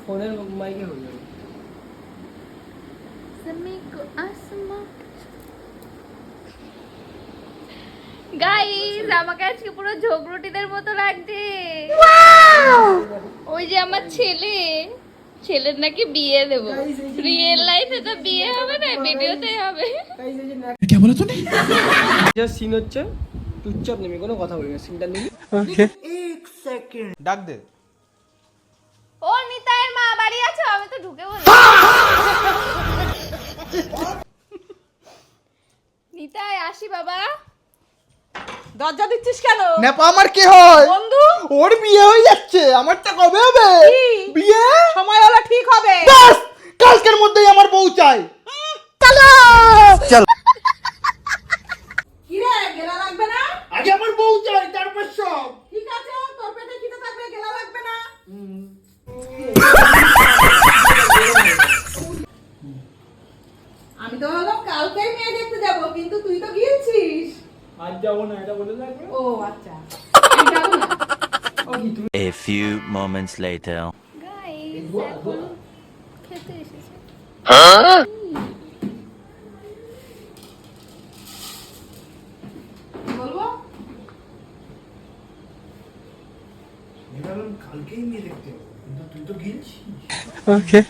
ফোনের মাইকে হয়ে যাবে। গাইস আমাকে আজকে পুরো ঝগড়ুটিদের মতো লাগছে। ওই যে আমার ছেলের নাকি বিয়ে দেবো। রিয়েল লাইফে তো বিয়ে হবে না, ভিডিওতে হবে। কি বলো তুমি? যা সিন হচ্ছে চুপচাপ নেমে কোনো কথা বলবি না, সিনটা নিবি। ওকে 1 সেকেন্ড ডাক দে। ও নিতাইয়ের মা বাড়ি আছো? আমি তো ঢুকে বলি। নিতাই আসি বাবা। দরজা দিচ্ছিস কেন? নেপা আমার কি হয়? বন্ধু ওর বিয়ে হয়ে যাচ্ছে, আমারটা কবে হবে? বিয়ে সময় হলো ঠিক হবে। বাস কালকের মধ্যেই আমার বউ চাই। চলো চল। কি রে গেলা লাগবে না? আগে আমার বউ চাই, তারপর সব। ঠিক আছে তোর পেটে খিদে থাকবে, গেলা লাগবে না। আমি তো ভাবলাম কালকেই মেয়ে দেখতে যাব, কিন্তু তুই তো গিয়েছিস। আজ যাবো না, এটা বলে লাগবে। ও আচ্ছা আমি যাব না। A few moments later. Guys এখন খেতে এসেছে। কি বলবো? কালকেই মেয়ে দেখতে হবে, কিন্তু তুই তো গিয়েছিস। ওকে